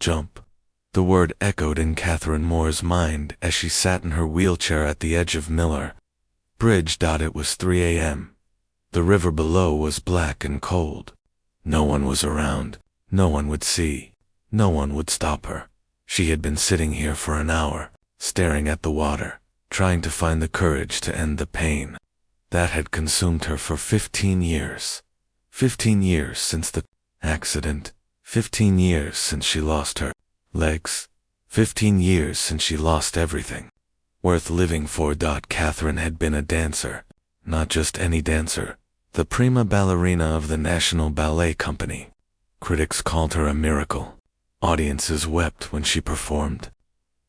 Jump. The word echoed in Catherine Moore's mind as she sat in her wheelchair at the edge of Miller Bridge. It was 3 a.m. The river below was black and cold. No one was around. No one would see. No one would stop her. She had been sitting here for an hour, staring at the water, trying to find the courage to end the pain that had consumed her for 15 years. 15 years since the accident. 15 years since she lost her legs. 15 years since she lost everything worth living for. Catherine had been a dancer, not just any dancer, the prima ballerina of the National Ballet Company. Critics called her a miracle. Audiences wept when she performed.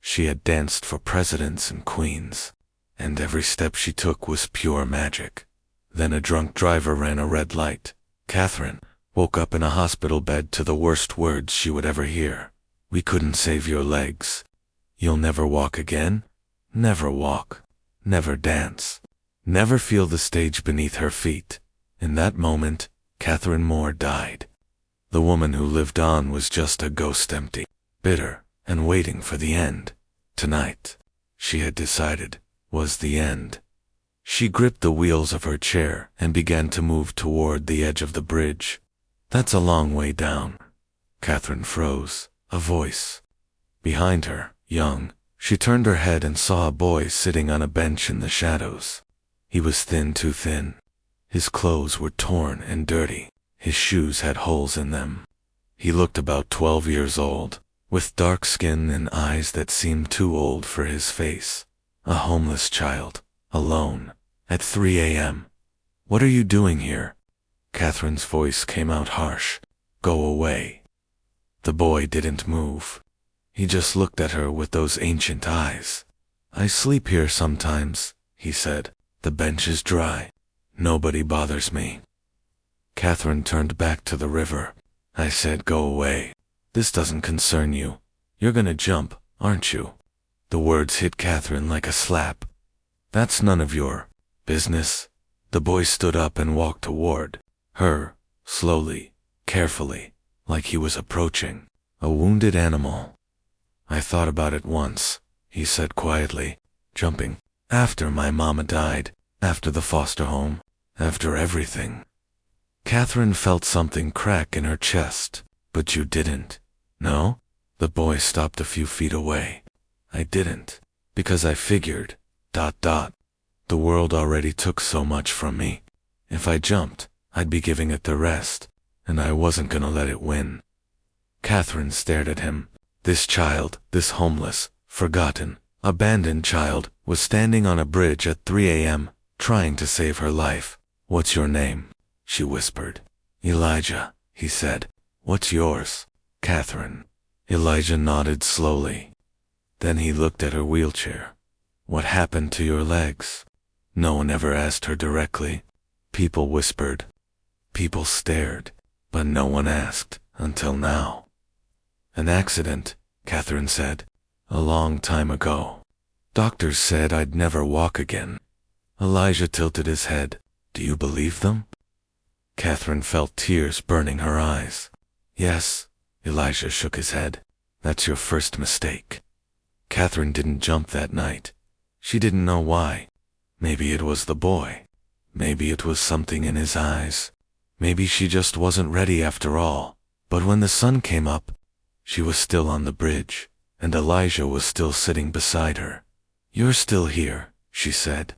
She had danced for presidents and queens, and every step she took was pure magic. Then a drunk driver ran a red light. Catherine woke up in a hospital bed to the worst words she would ever hear. "We couldn't save your legs. You'll never walk again. Never walk. Never dance. Never feel the stage beneath her feet." In that moment, Catherine Moore died. The woman who lived on was just a ghost, empty, bitter, and waiting for the end. Tonight, she had decided, was the end. She gripped the wheels of her chair and began to move toward the edge of the bridge. "That's a long way down." Catherine froze. A voice behind her, young. She turned her head and saw a boy sitting on a bench in the shadows. He was thin, too thin. His clothes were torn and dirty. His shoes had holes in them. He looked about 12 years old, with dark skin and eyes that seemed too old for his face. A homeless child, alone, at 3 a.m. "What are you doing here?" Catherine's voice came out harsh. "Go away." The boy didn't move. He just looked at her with those ancient eyes. "I sleep here sometimes," he said. "The bench is dry. Nobody bothers me." Catherine turned back to the river. "I said go away. This doesn't concern you. You're gonna jump, aren't you?" The words hit Catherine like a slap. "That's none of your business." The boy stood up and walked toward her, slowly, carefully, like he was approaching a wounded animal. "I thought about it once," he said quietly. "Jumping. After my mama died, after the foster home, after everything." Catherine felt something crack in her chest. "But you didn't." "No?" The boy stopped a few feet away. "I didn't. Because I figured, ... The world already took so much from me. If I jumped, I'd be giving it the rest, and I wasn't gonna let it win." Catherine stared at him. This child, this homeless, forgotten, abandoned child, was standing on a bridge at 3 a.m., trying to save her life. "What's your name?" she whispered. "Elijah," he said. "What's yours?" "Catherine." Elijah nodded slowly. Then he looked at her wheelchair. "What happened to your legs?" No one ever asked her directly. People whispered. People stared. But no one asked, until now. "An accident," Catherine said. "A long time ago. Doctors said I'd never walk again." Elijah tilted his head. "Do you believe them?" Catherine felt tears burning her eyes. "Yes," Elijah shook his head. "That's your first mistake." Catherine didn't jump that night. She didn't know why. Maybe it was the boy. Maybe it was something in his eyes. Maybe she just wasn't ready after all. But when the sun came up, she was still on the bridge, and Elijah was still sitting beside her. "You're still here," she said.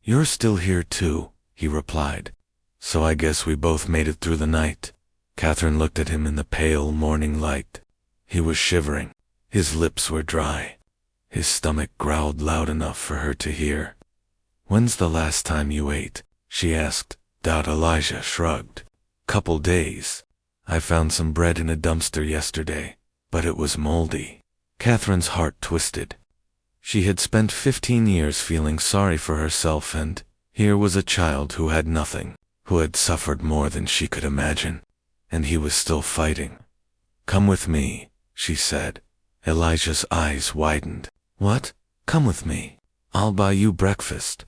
"You're still here too," he replied. "So I guess we both made it through the night." Catherine looked at him in the pale morning light. He was shivering. His lips were dry. His stomach growled loud enough for her to hear. "When's the last time you ate?" she asked. Elijah shrugged. "Couple days. I found some bread in a dumpster yesterday, but it was moldy." Catherine's heart twisted. She had spent 15 years feeling sorry for herself, and here was a child who had nothing, who had suffered more than she could imagine, and he was still fighting. "Come with me," she said. Elijah's eyes widened. "What? Come with me. I'll buy you breakfast.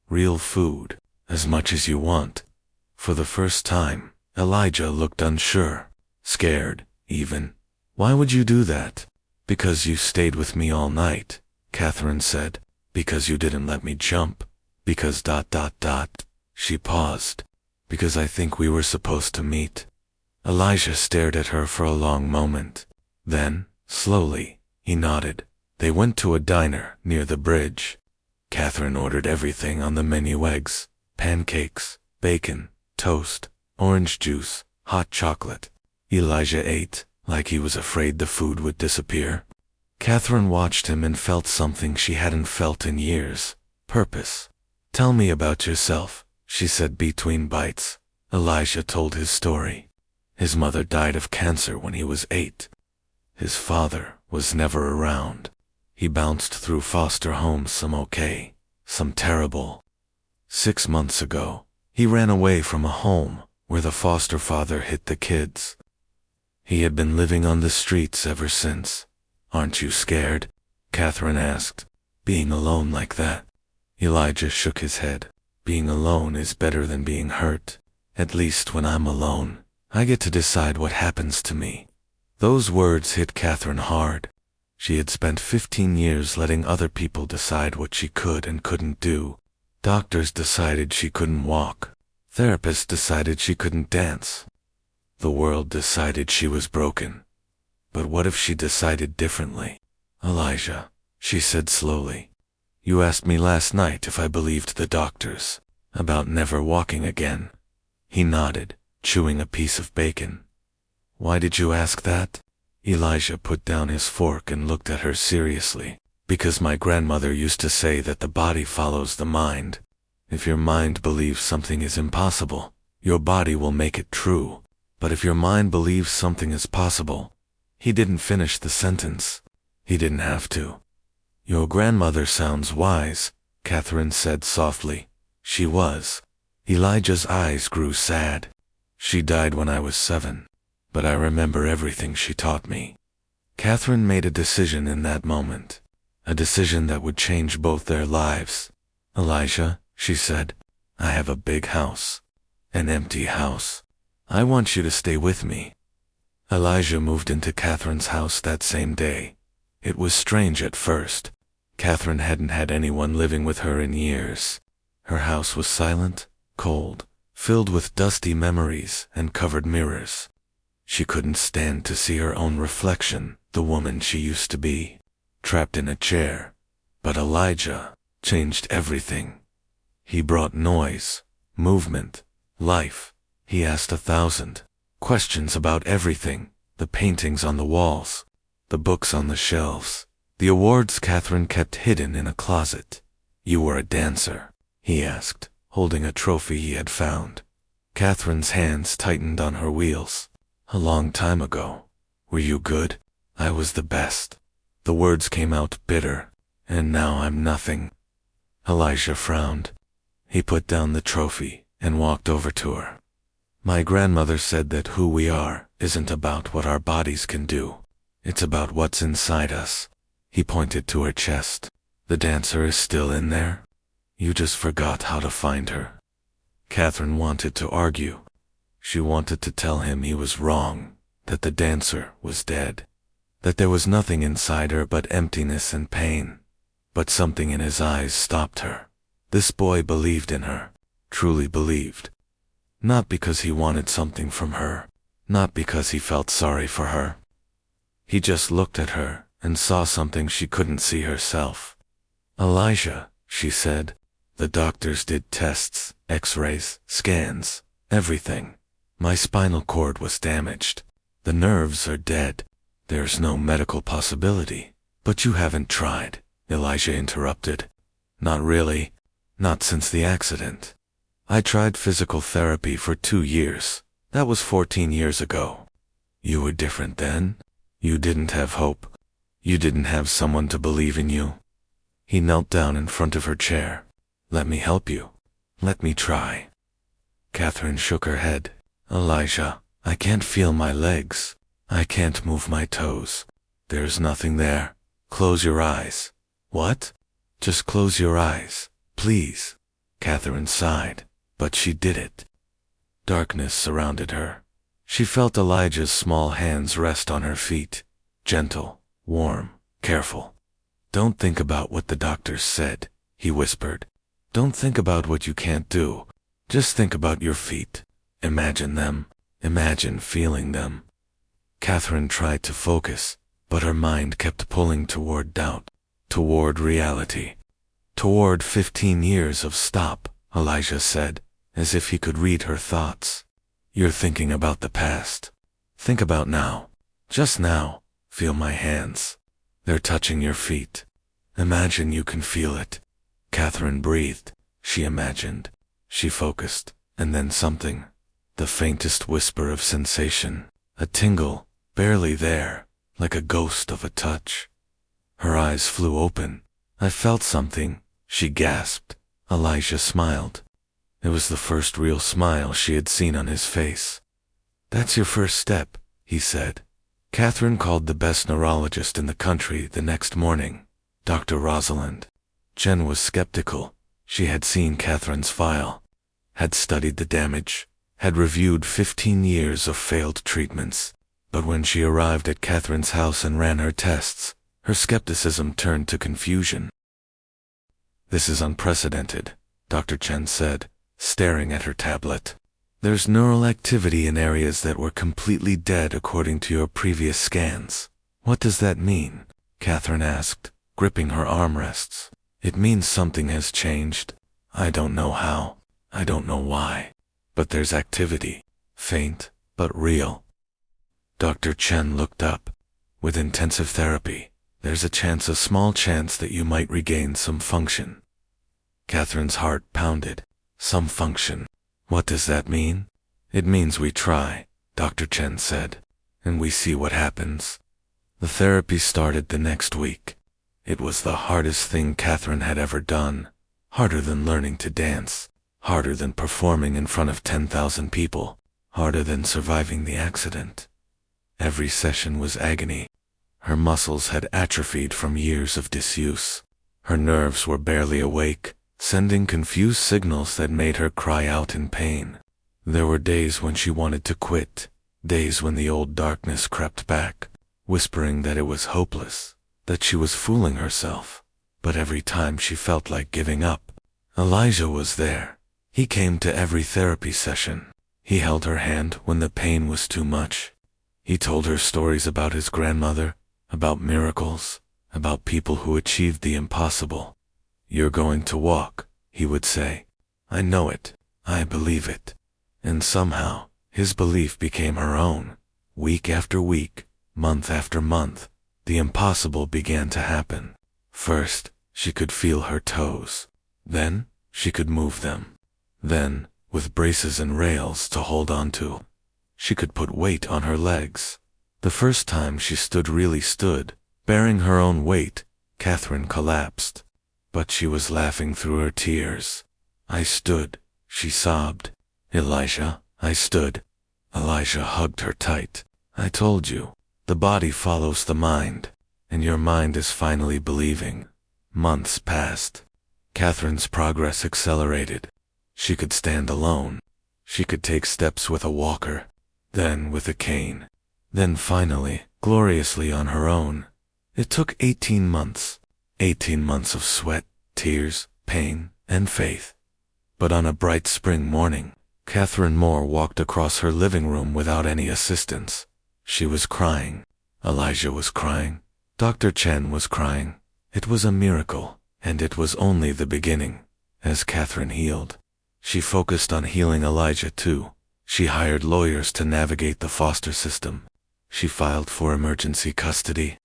Real food, as much as you want." For the first time, Elijah looked unsure, scared, even. Why would you do that? Because you stayed with me all night, Catherine said. Because you didn't let me jump. Because ... She paused. Because I think we were supposed to meet. Elijah stared at her for a long moment. Then, slowly, he nodded. They went to a diner near the bridge. Catherine ordered everything on the menu: eggs, pancakes, bacon, toast, orange juice, hot chocolate. Elijah ate, like he was afraid the food would disappear. Catherine watched him and felt something she hadn't felt in years: purpose. Tell me about yourself, she said between bites. Elijah told his story. His mother died of cancer when he was 8. His father was never around. He bounced through foster homes, some okay, some terrible. 6 months ago, he ran away from a home where the foster father hit the kids. He had been living on the streets ever since. Aren't you scared? Catherine asked. Being alone like that? Elijah shook his head. Being alone is better than being hurt. At least when I'm alone, I get to decide what happens to me. Those words hit Catherine hard. She had spent 15 years letting other people decide what she could and couldn't do. Doctors decided she couldn't walk. Therapists decided she couldn't dance. The world decided she was broken. But what if she decided differently? Elijah, she said slowly, you asked me last night if I believed the doctors about never walking again. He nodded, chewing a piece of bacon. Why did you ask that? Elijah put down his fork and looked at her seriously. Because my grandmother used to say that the body follows the mind. If your mind believes something is impossible, your body will make it true. But if your mind believes something is possible... He didn't finish the sentence. He didn't have to. Your grandmother sounds wise, Catherine said softly. She was. Elijah's eyes grew sad. She died when I was 7. But I remember everything she taught me. Catherine made a decision in that moment. A decision that would change both their lives. Elijah, she said, I have a big house. An empty house. I want you to stay with me. Elijah moved into Catherine's house that same day. It was strange at first. Catherine hadn't had anyone living with her in years. Her house was silent, cold, filled with dusty memories and covered mirrors. She couldn't stand to see her own reflection, the woman she used to be, trapped in a chair. But Elijah changed everything. He brought noise, movement, life. He asked 1,000 questions about everything: the paintings on the walls, the books on the shelves, the awards Catherine kept hidden in a closet. You were a dancer, he asked, holding a trophy he had found. Catherine's hands tightened on her wheels. A long time ago. Were you good? I was the best. The words came out bitter. And now I'm nothing. Elijah frowned. He put down the trophy and walked over to her. My grandmother said that who we are isn't about what our bodies can do. It's about what's inside us. He pointed to her chest. The dancer is still in there? You just forgot how to find her. Catherine wanted to argue. She wanted to tell him he was wrong, that the dancer was dead, that there was nothing inside her but emptiness and pain. But something in his eyes stopped her. This boy believed in her, truly believed. Not because he wanted something from her, not because he felt sorry for her. He just looked at her and saw something she couldn't see herself. Elijah, she said, the doctors did tests, x-rays, scans, everything. My spinal cord was damaged. The nerves are dead. There's no medical possibility. But you haven't tried, Elijah interrupted. Not really. Not since the accident. I tried physical therapy for 2 years. That was 14 years ago. You were different then. You didn't have hope. You didn't have someone to believe in you. He knelt down in front of her chair. Let me help you. Let me try. Catherine shook her head. Elijah, I can't feel my legs. I can't move my toes. There's nothing there. Close your eyes. What? Just close your eyes, please. Catherine sighed, but she did it. Darkness surrounded her. She felt Elijah's small hands rest on her feet. gentle, warm, careful. Don't think about what the doctors said, he whispered. Don't think about what you can't do. Just think about your feet. Imagine them. Imagine feeling them. Catherine tried to focus, but her mind kept pulling toward doubt, toward reality, toward 15 years of stop, Elijah said, as if he could read her thoughts. You're thinking about the past. Think about now. Just now. Feel my hands. They're touching your feet. Imagine you can feel it. Catherine breathed. She imagined. She focused. And then something. The faintest whisper of sensation. A tingle. Barely there. Like a ghost of a touch. Her eyes flew open. I felt something, she gasped. Elijah smiled. It was the first real smile she had seen on his face. That's your first step, he said. Catherine called the best neurologist in the country the next morning, Dr. Rosalind. Jen was skeptical. She had seen Catherine's file, had studied the damage, had reviewed 15 years of failed treatments. But when she arrived at Catherine's house and ran her tests, her skepticism turned to confusion. This is unprecedented, Dr. Chen said, staring at her tablet. There's neural activity in areas that were completely dead according to your previous scans. What does that mean? Catherine asked, gripping her armrests. It means something has changed. I don't know how. I don't know why. But there's activity. Faint, but real. Dr. Chen looked up. With intensive therapy, there's a small chance that you might regain some function. Catherine's heart pounded. Some function. What does that mean? It means we try, Dr. Chen said, and we see what happens. The therapy started the next week. It was the hardest thing Catherine had ever done. Harder than learning to dance. Harder than performing in front of 10,000 people. Harder than surviving the accident. Every session was agony. Her muscles had atrophied from years of disuse. Her nerves were barely awake, sending confused signals that made her cry out in pain. There were days when she wanted to quit, days when the old darkness crept back, whispering that it was hopeless, that she was fooling herself. But every time she felt like giving up, Elijah was there. He came to every therapy session. He held her hand when the pain was too much. He told her stories about his grandmother, about miracles, about people who achieved the impossible. You're going to walk, he would say. I know it. I believe it. And somehow, his belief became her own. Week after week, month after month, the impossible began to happen. First, she could feel her toes. Then, she could move them. Then, with braces and rails to hold on to, she could put weight on her legs. The first time she really stood, bearing her own weight, Catherine collapsed. But she was laughing through her tears. I stood, she sobbed. Elijah, I stood. Elijah hugged her tight. I told you, the body follows the mind, and your mind is finally believing. Months passed. Catherine's progress accelerated. She could stand alone. She could take steps with a walker, then with a cane, then finally, gloriously on her own. It took 18 months. 18 months of sweat, tears, pain, and faith. But on a bright spring morning, Catherine Moore walked across her living room without any assistance. She was crying. Elijah was crying. Dr. Chen was crying. It was a miracle, and it was only the beginning. As Catherine healed, she focused on healing Elijah too. She hired lawyers to navigate the foster system. She filed for emergency custody.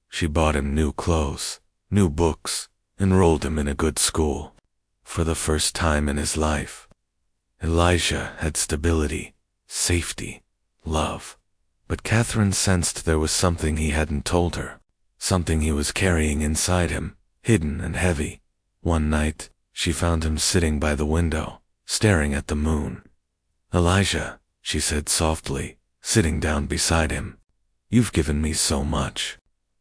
She bought him new clothes, new books, enrolled him in a good school. For the first time in his life, Elijah had stability, safety, love. But Catherine sensed there was something he hadn't told her, something he was carrying inside him, hidden and heavy. One night, she found him sitting by the window, staring at the moon. Elijah, she said softly, sitting down beside him. You've given me so much.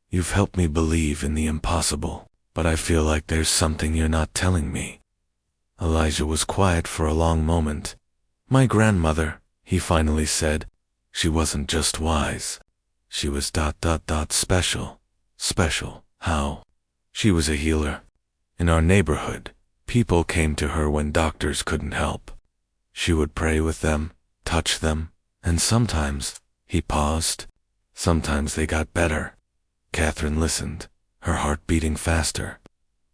You've helped me believe in the impossible, but I feel like there's something you're not telling me. Elijah was quiet for a long moment. My grandmother, he finally said. She wasn't just wise. She was special. Special. How? She was a healer. In our neighborhood, people came to her when doctors couldn't help. She would pray with them, touch them, and sometimes, he paused, sometimes they got better. Catherine listened, her heart beating faster.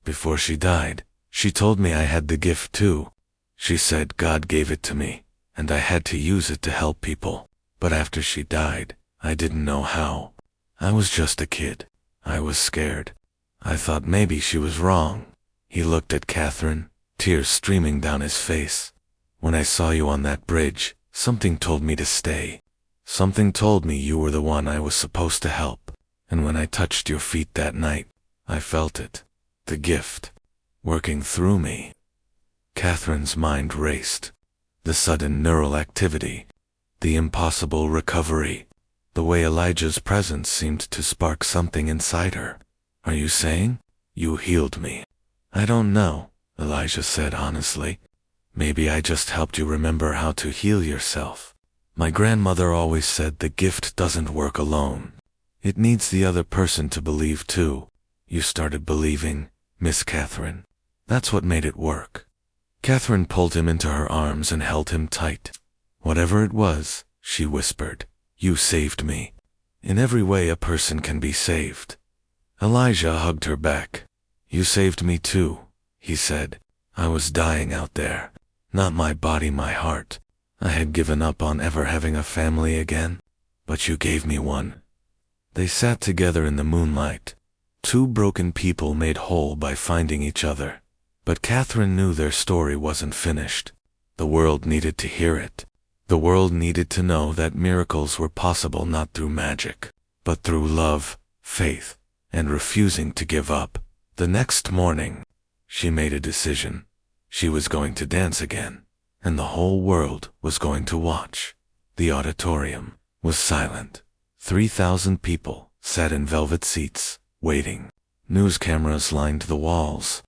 Before she died, she told me I had the gift too. She said God gave it to me, and I had to use it to help people. But after she died, I didn't know how. I was just a kid. I was scared. I thought maybe she was wrong. He looked at Catherine, tears streaming down his face. When I saw you on that bridge, something told me to stay. Something told me you were the one I was supposed to help. And when I touched your feet that night, I felt it. The gift. Working through me. Catherine's mind raced. The sudden neural activity. The impossible recovery. The way Elijah's presence seemed to spark something inside her. Are you saying? You healed me. I don't know, Elijah said honestly. Maybe I just helped you remember how to heal yourself. My grandmother always said the gift doesn't work alone. It needs the other person to believe too. You started believing, Miss Catherine. That's what made it work. Catherine pulled him into her arms and held him tight. Whatever it was, she whispered, you saved me. In every way a person can be saved. Elijah hugged her back. You saved me too, he said. I was dying out there. Not my body, my heart. I had given up on ever having a family again. But you gave me one. They sat together in the moonlight. Two broken people made whole by finding each other. But Catherine knew their story wasn't finished. The world needed to hear it. The world needed to know that miracles were possible not through magic, but through love, faith, and refusing to give up. The next morning, she made a decision. She was going to dance again, and the whole world was going to watch. The auditorium was silent. 3,000 people sat in velvet seats, waiting. News cameras lined the walls.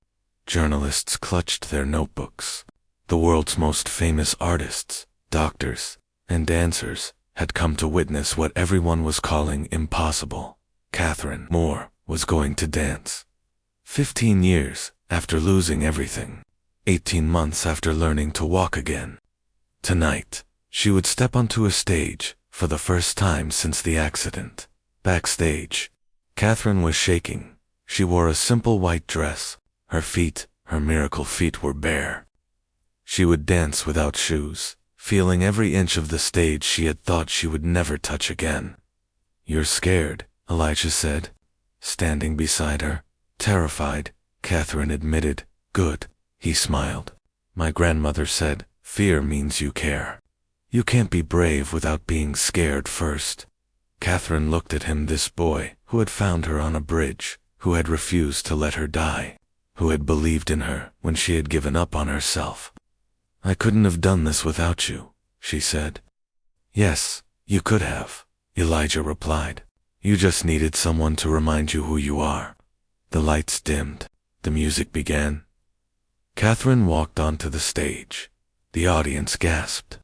Journalists clutched their notebooks. The world's most famous artists, doctors, and dancers had come to witness what everyone was calling impossible. Catherine Moore was going to dance. 15 years after losing everything. 18 months after learning to walk again. Tonight, she would step onto a stage for the first time since the accident. Backstage, Catherine was shaking. She wore a simple white dress. Her feet, her miracle feet, were bare. She would dance without shoes, feeling every inch of the stage she had thought she would never touch again. You're scared, Elijah said, standing beside her. Terrified, Catherine admitted. Good, he smiled. My grandmother said, fear means you care. You can't be brave without being scared first. Catherine looked at him, this boy who had found her on a bridge, who had refused to let her die, who had believed in her when she had given up on herself. I couldn't have done this without you, she said. Yes, you could have, Elijah replied. You just needed someone to remind you who you are. The lights dimmed. The music began. Catherine walked onto the stage. The audience gasped.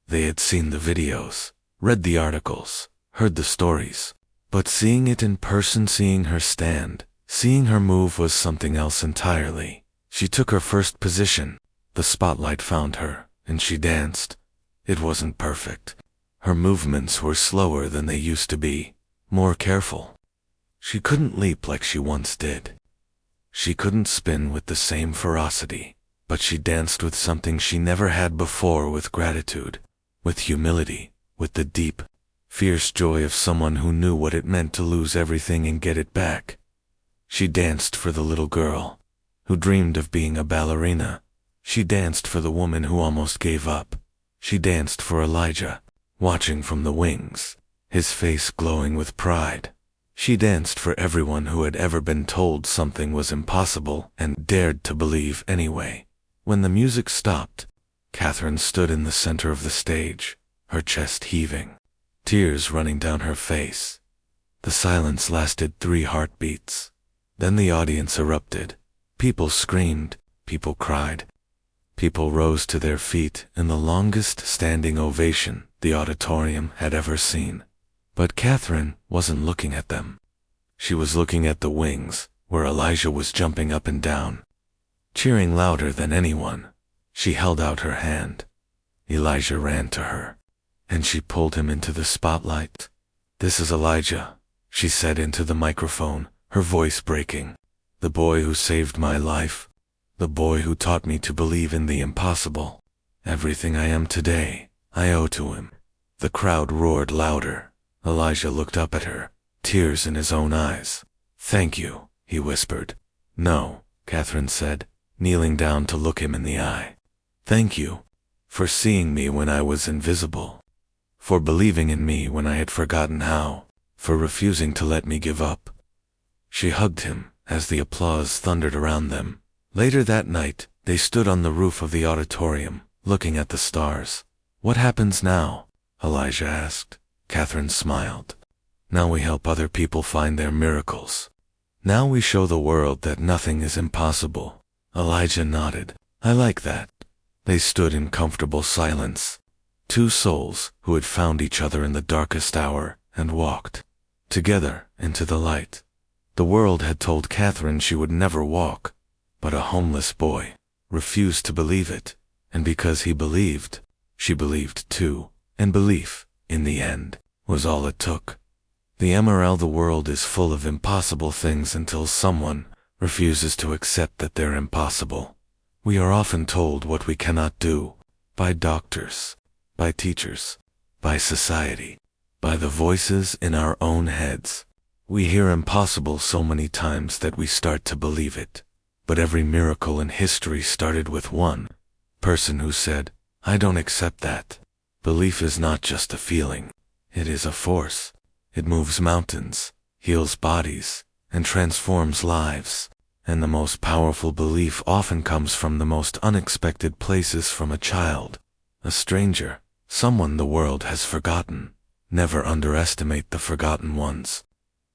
They had seen the videos, read the articles, heard the stories, but seeing it in person, seeing her stand, seeing her move was something else entirely. She took her first position. The spotlight found her, and she danced. It wasn't perfect. Her movements were slower than they used to be, more careful. She couldn't leap like she once did. She couldn't spin with the same ferocity, but she danced with something she never had before, with gratitude, with humility, with the deep, fierce joy of someone who knew what it meant to lose everything and get it back. She danced for the little girl who dreamed of being a ballerina. She danced for the woman who almost gave up. She danced for Elijah, watching from the wings, his face glowing with pride. She danced for everyone who had ever been told something was impossible and dared to believe anyway. When the music stopped, Catherine stood in the center of the stage, her chest heaving, tears running down her face. The silence lasted 3 heartbeats. Then the audience erupted. People screamed, people cried. People rose to their feet in the longest standing ovation the auditorium had ever seen. But Catherine wasn't looking at them. She was looking at the wings, where Elijah was jumping up and down, cheering louder than anyone. She held out her hand. Elijah ran to her, and she pulled him into the spotlight. "This is Elijah," she said into the microphone, her voice breaking. "The boy who saved my life. The boy who taught me to believe in the impossible. Everything I am today, I owe to him." The crowd roared louder. Elijah looked up at her, tears in his own eyes. "Thank you," he whispered. "No," Catherine said, kneeling down to look him in the eye. "Thank you for seeing me when I was invisible, for believing in me when I had forgotten how, for refusing to let me give up." She hugged him as the applause thundered around them. Later that night, they stood on the roof of the auditorium, looking at the stars. "What happens now?" Elijah asked. Catherine smiled. "Now we help other people find their miracles. Now we show the world that nothing is impossible." Elijah nodded. "I like that." They stood in comfortable silence. Two souls who had found each other in the darkest hour and walked together into the light. The world had told Catherine she would never walk, but a homeless boy refused to believe it, and because he believed, she believed too, and belief, in the end, was all it took. The MRL the world is full of impossible things until someone refuses to accept that they're impossible. We are often told what we cannot do, by doctors, by teachers, by society, by the voices in our own heads. We hear impossible so many times that we start to believe it. But every miracle in history started with one person who said, "I don't accept that." Belief is not just a feeling. It is a force. It moves mountains, heals bodies, and transforms lives. And the most powerful belief often comes from the most unexpected places, from a child, a stranger, someone the world has forgotten. Never underestimate the forgotten ones.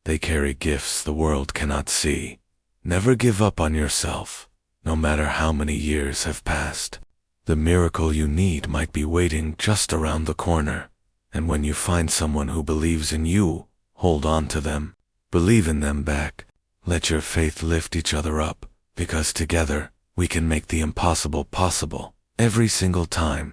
They carry gifts the world cannot see. Never give up on yourself, no matter how many years have passed. The miracle you need might be waiting just around the corner. And when you find someone who believes in you, hold on to them. Believe in them back. Let your faith lift each other up, because together, we can make the impossible possible, every single time.